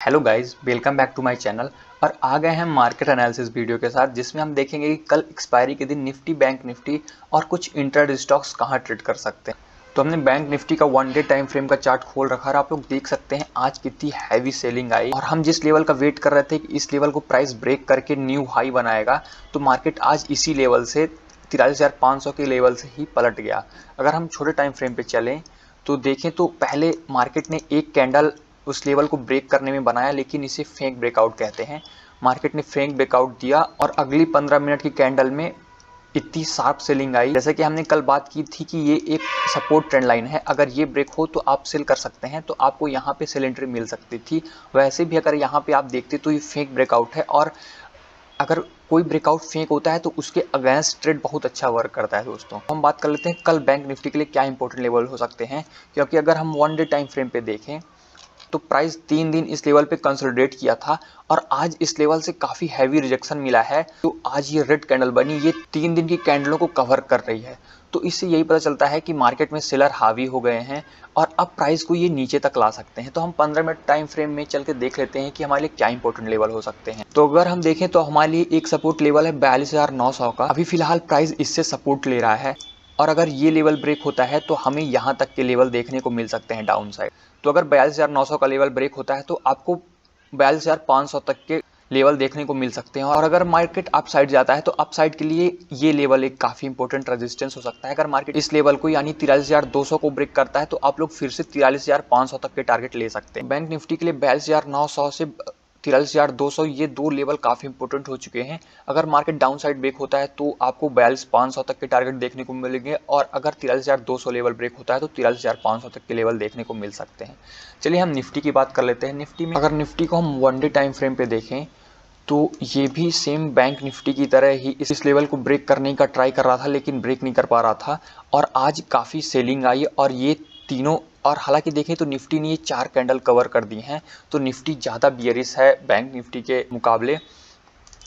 Hello guys, welcome back to my channel. और आ गए हैं मार्केट एनालिसिस वीडियो के साथ, जिसमें हम देखेंगे कि कल एक्सपायरी के दिन निफ्टी, बैंक निफ्टी और कुछ इंट्राडे स्टॉक्स कहां ट्रेड कर सकते हैं। तो हमने बैंक निफ्टी का 1 डे टाइम फ्रेम का चार्ट खोल रखा है। आप लोग देख सकते हैं आज कितनी हैवी सेलिंग आई और हम जिस लेवल का वेट कर रहे थे कि इस लेवल को प्राइस ब्रेक करके न्यू हाई बनाएगा, तो मार्केट आज इसी लेवल से 43,500 के लेवल से ही पलट गया। अगर हम छोटे टाइम फ्रेम पे चलें तो देखें तो पहले मार्केट ने एक कैंडल उस लेवल को ब्रेक करने में बनाया, लेकिन इसे फेक ब्रेकआउट कहते हैं। मार्केट ने फेक ब्रेकआउट दिया और अगली 15 मिनट की कैंडल में इतनी शार्प सेलिंग आई। जैसे कि हमने कल बात की थी कि ये एक सपोर्ट ट्रेंड लाइन है, अगर ये ब्रेक हो तो आप सेल कर सकते हैं, तो आपको यहाँ पे सेल एंट्री मिल सकती थी। वैसे भी अगर यहाँ पे आप देखते तो ये फेक ब्रेकआउट है, और अगर कोई ब्रेकआउट फेक होता है तो उसके अगेंस्ट ट्रेड बहुत अच्छा वर्क करता है। दोस्तों हम बात कर लेते हैं कल बैंक निफ्टी के लिए क्या इंपॉर्टेंट लेवल हो सकते हैं, क्योंकि अगर हम 1 डे टाइम फ्रेम पे देखें तो प्राइस 3 दिन इस लेवल पे कंसोलिडेट किया था और आज इस लेवल से काफ़ी हैवी रिजेक्शन मिला है। तो आज ये रेड कैंडल बनी, ये 3 दिन की कैंडलों को कवर कर रही है। तो इससे यही पता चलता है कि मार्केट में सेलर हावी हो गए हैं और अब प्राइस को ये नीचे तक ला सकते हैं। तो हम 15 मिनट टाइम फ्रेम में चल के देख लेते हैं कि हमारे लिए क्या इंपॉर्टेंट लेवल हो सकते हैं। तो अगर हम देखें तो हमारे लिए एक सपोर्ट लेवल है 42,900 का। अभी फिलहाल प्राइस इससे सपोर्ट ले रहा है और अगर ये लेवल ब्रेक होता है तो हमें यहाँ तक के लेवल देखने को मिल सकते हैं डाउन साइड। तो अगर 42,900 का लेवल ब्रेक होता है तो आपको 42,500 तक के लेवल देखने को मिल सकते हैं। और अगर मार्केट अप साइड जाता है तो अप साइड के लिए ये लेवल एक काफ़ी इंपॉर्टेंट रेजिस्टेंस हो सकता है। अगर मार्केट इस लेवल को यानी 43,200 को ब्रेक करता है तो आप लोग फिर से 43,500 तक के टारगेट ले सकते हैं। बैंक निफ्टी के लिए 42,900 से 43,200 ये दो लेवल काफ़ी इंपॉर्टेंट हो चुके हैं। अगर मार्केट डाउन साइड ब्रेक होता है तो आपको 42,500 तक के टारगेट देखने को मिलेंगे, और अगर 43,200 लेवल ब्रेक होता है तो 43,500 तक के लेवल देखने को मिल सकते हैं। चलिए हम निफ्टी की बात कर लेते हैं। निफ्टी में अगर निफ्टी को हम 1 डे टाइम फ्रेम पे देखें तो ये भी सेम बैंक निफ्टी की तरह ही इस लेवल को ब्रेक करने का ट्राई कर रहा था, लेकिन ब्रेक नहीं कर पा रहा था और आज काफ़ी सेलिंग आई और ये तीनों, और हालांकि देखें तो निफ्टी ने ये 4 कैंडल कवर कर दी हैं, तो निफ्टी ज़्यादा बियरिश है बैंक निफ्टी के मुकाबले।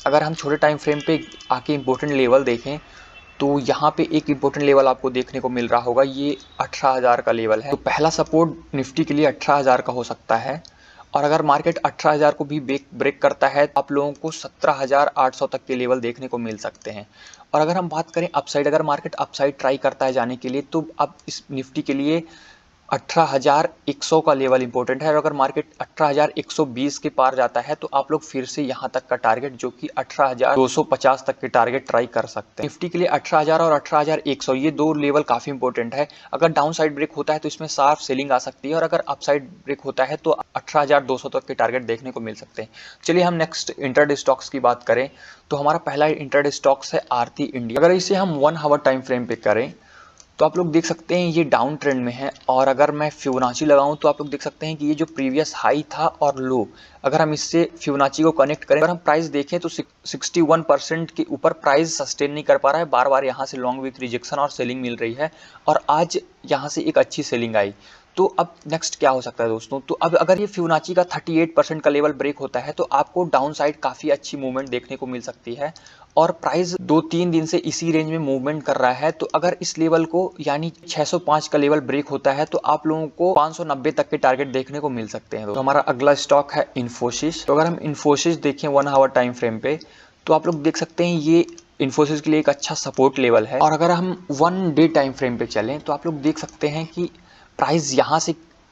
अगर हम छोटे टाइम फ्रेम पे आके इम्पोर्टेंट लेवल देखें तो यहाँ पे एक इम्पोर्टेंट लेवल आपको देखने को मिल रहा होगा, ये 18,000 का लेवल है। तो पहला सपोर्ट निफ्टी के लिए 18,000 का हो सकता है, और अगर मार्केट 18,000 को भी ब्रेक करता है तो आप लोगों को 17,800 तक के लेवल देखने को मिल सकते हैं। और अगर हम बात करें अपसाइड, अगर मार्केट अपसाइड ट्राई करता है जाने के लिए तो अब इस निफ्टी के लिए 18,100 का लेवल इंपॉर्टेंट है। और अगर मार्केट 18,120 के पार जाता है तो आप लोग फिर से यहाँ तक का टारगेट जो कि 18,250 तक के टारगेट ट्राई कर सकते हैं। निफ्टी के लिए 18,000 और 18,100 ये दो लेवल काफ़ी इंपॉर्टेंट है। अगर डाउन साइड ब्रेक होता है तो इसमें शार्प सेलिंग आ सकती है, और अगर अप साइड ब्रेक होता है तो 18,200 तक के टारगेट देखने को मिल सकते हैं। चलिए हम नेक्स्ट इंट्राडे स्टॉक्स की बात करें तो हमारा पहला इंट्राडे स्टॉक्स है आरती इंडिया। अगर इसे हम 1 आवर टाइम फ्रेम पे करें तो आप लोग देख सकते हैं ये डाउन ट्रेंड में है, और अगर मैं फिबोनाची लगाऊं तो आप लोग देख सकते हैं कि ये जो प्रीवियस हाई था और लो, अगर हम इससे फिबोनाची को कनेक्ट करें, अगर हम प्राइस देखें तो 61% के ऊपर प्राइस सस्टेन नहीं कर पा रहा है। बार बार यहाँ से लॉन्ग विथ रिजेक्शन और सेलिंग मिल रही है, और आज यहाँ से एक अच्छी सेलिंग आई। तो अब नेक्स्ट क्या हो सकता है दोस्तों, तो अब अगर ये फिबोनाची का 38% का लेवल ब्रेक होता है तो आपको डाउन साइड काफ़ी अच्छी मूवमेंट देखने को मिल सकती है, और प्राइस 2-3 दिन से इसी रेंज में मूवमेंट कर रहा है। तो अगर इस लेवल को यानी 605 का लेवल ब्रेक होता है तो आप लोगों को 590 तक के टारगेट देखने को मिल सकते हैं। तो हमारा अगला स्टॉक है इन्फोसिस। तो अगर हम इन्फोसिस देखें 1 आवर टाइम फ्रेम पे तो आप लोग देख सकते हैं ये इन्फोसिस के लिए एक अच्छा सपोर्ट लेवल है। और अगर हम 1 डे टाइम फ्रेम पे चलें तो आप लोग देख सकते हैं कि प्राइस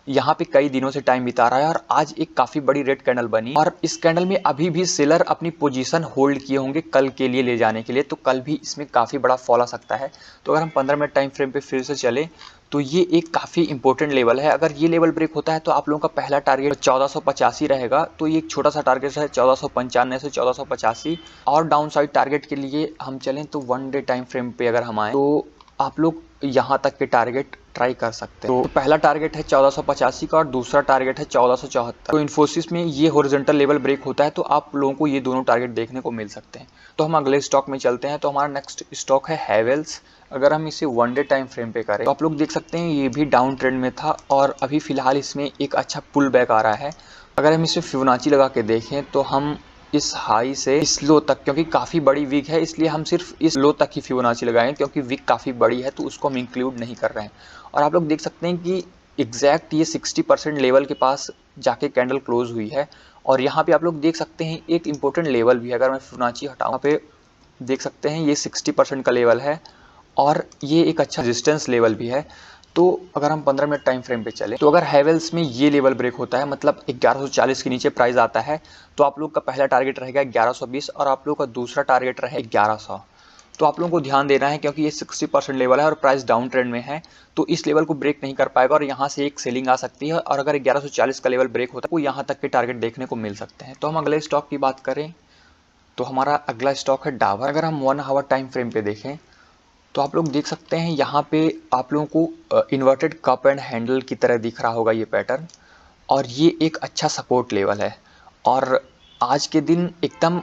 यहाँ पे कई दिनों से टाइम बिता रहा है, और आज एक काफ़ी बड़ी रेड कैंडल बनी, और इस कैंडल में अभी भी सेलर अपनी पोजीशन होल्ड किए होंगे कल के लिए ले जाने के लिए, तो कल भी इसमें काफ़ी बड़ा फॉल आ सकता है। तो अगर हम 15 मिनट टाइम फ्रेम पे फिर से चले तो ये एक काफ़ी इंपॉर्टेंट लेवल है। अगर ये लेवल ब्रेक होता है तो आप लोगों का पहला टारगेट 1485 रहेगा, तो ये एक छोटा सा टारगेट है 1495 से 1485। और डाउन साइड टारगेट के लिए हम चलें तो 1 डे टाइम फ्रेम पे अगर हम आए तो आप लोग यहाँ तक के टारगेट ट्राई कर सकते हैं। तो पहला टारगेट है 1485 का और दूसरा टारगेट है 1474। तो इन्फोसिस में ये हॉरिजॉन्टल लेवल ब्रेक होता है तो आप लोगों को ये दोनों टारगेट देखने को मिल सकते हैं। तो हम अगले स्टॉक में चलते हैं। तो हमारा नेक्स्ट स्टॉक है हैवेल्स। अगर हम इसे 1 डे टाइम फ्रेम पे करें तो आप लोग देख सकते हैं ये भी डाउन ट्रेंड में था और अभी फिलहाल इसमें एक अच्छा पुल बैक आ रहा है। अगर हम इसे फिबोनाची लगा के देखें तो हम इस हाई से इस लो तक, क्योंकि काफ़ी बड़ी वीक है इसलिए हम सिर्फ इस लो तक ही फिबोनाची लगाएं, क्योंकि वीक काफ़ी बड़ी है तो उसको हम इंक्लूड नहीं कर रहे हैं। और आप लोग देख सकते हैं कि एग्जैक्ट ये 60% लेवल के पास जाके कैंडल क्लोज हुई है, और यहाँ पे आप लोग देख सकते हैं एक इम्पोर्टेंट लेवल भी है। अगर मैं फिबोनाची हटाऊँ, यहाँ पे देख सकते हैं ये 60% का लेवल है और ये एक अच्छा रेजिस्टेंस लेवल भी है। तो अगर हम 15 मिनट टाइम फ्रेम पे चले तो अगर हैवेल्स में ये लेवल ब्रेक होता है, मतलब 1140 के नीचे प्राइस आता है, तो आप लोग का पहला टारगेट रहेगा 1120 और आप लोग का दूसरा टारगेट रहेगा 1100। तो आप लोगों को ध्यान देना है क्योंकि ये 60% लेवल है और प्राइस डाउन ट्रेंड में है, तो इस लेवल को ब्रेक नहीं कर पाएगा और यहाँ से एक सेलिंग आ सकती है। और अगर 1140 का लेवल ब्रेक होता है तो यहाँ तक के टारगेट देखने को मिल सकते हैं। तो हम अगले स्टॉक की बात करें तो हमारा अगला स्टॉक है डाबर। अगर हम 1 आवर टाइम फ्रेम पे देखें तो आप लोग देख सकते हैं यहाँ पे आप लोगों को इन्वर्टेड कप एंड हैंडल की तरह दिख रहा होगा ये पैटर्न, और ये एक अच्छा सपोर्ट लेवल है और आज के दिन एकदम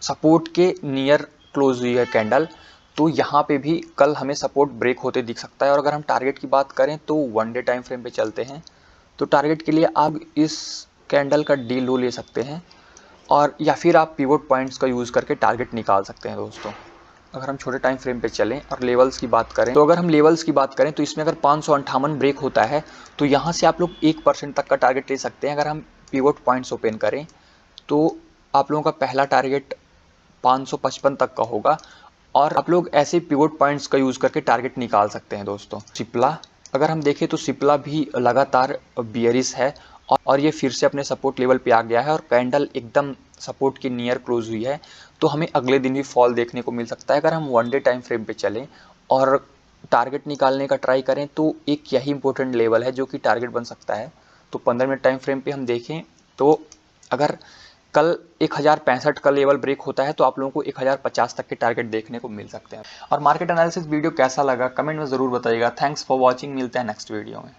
सपोर्ट के नियर क्लोज हुई है कैंडल। तो यहाँ पे भी कल हमें सपोर्ट ब्रेक होते दिख सकता है। और अगर हम टारगेट की बात करें तो 1 डे टाइम फ्रेम पे चलते हैं तो टारगेट के लिए आप इस कैंडल का डी लो ले सकते हैं और या फिर आप पिवोट पॉइंट्स का यूज़ करके टारगेट निकाल सकते हैं दोस्तों। अगर हम छोटे टाइम फ्रेम पे चलें और लेवल्स की बात करें तो अगर हम लेवल्स की बात करें तो इसमें अगर 558 ब्रेक होता है तो यहाँ से आप लोग 1% तक का टारगेट ले सकते हैं। अगर हम पिवोट पॉइंट्स ओपन करें तो आप लोगों का पहला टारगेट 555 तक का होगा और आप लोग ऐसे पिवोट पॉइंट्स का यूज़ करके टारगेट निकाल सकते हैं दोस्तों। सिप्ला, अगर हम देखें तो सिप्ला भी लगातार बियरिश है और ये फिर से अपने सपोर्ट लेवल पे आ गया है और कैंडल एकदम सपोर्ट के नियर क्लोज हुई है, तो हमें अगले दिन भी फॉल देखने को मिल सकता है। अगर हम 1 डे टाइम फ्रेम पे चलें और टारगेट निकालने का ट्राई करें तो एक यही इंपॉर्टेंट लेवल है जो कि टारगेट बन सकता है। तो 15 मिनट टाइम फ्रेम पे हम देखें तो अगर कल 1065 का लेवल ब्रेक होता है तो आप लोगों को 1050 तक के टारगेट देखने को मिल सकते हैं। और मार्केट एनालिसिस वीडियो कैसा लगा कमेंट में ज़रूर बताइएगा। थैंक्स फॉर वॉचिंग, मिलते हैं नेक्स्ट वीडियो में।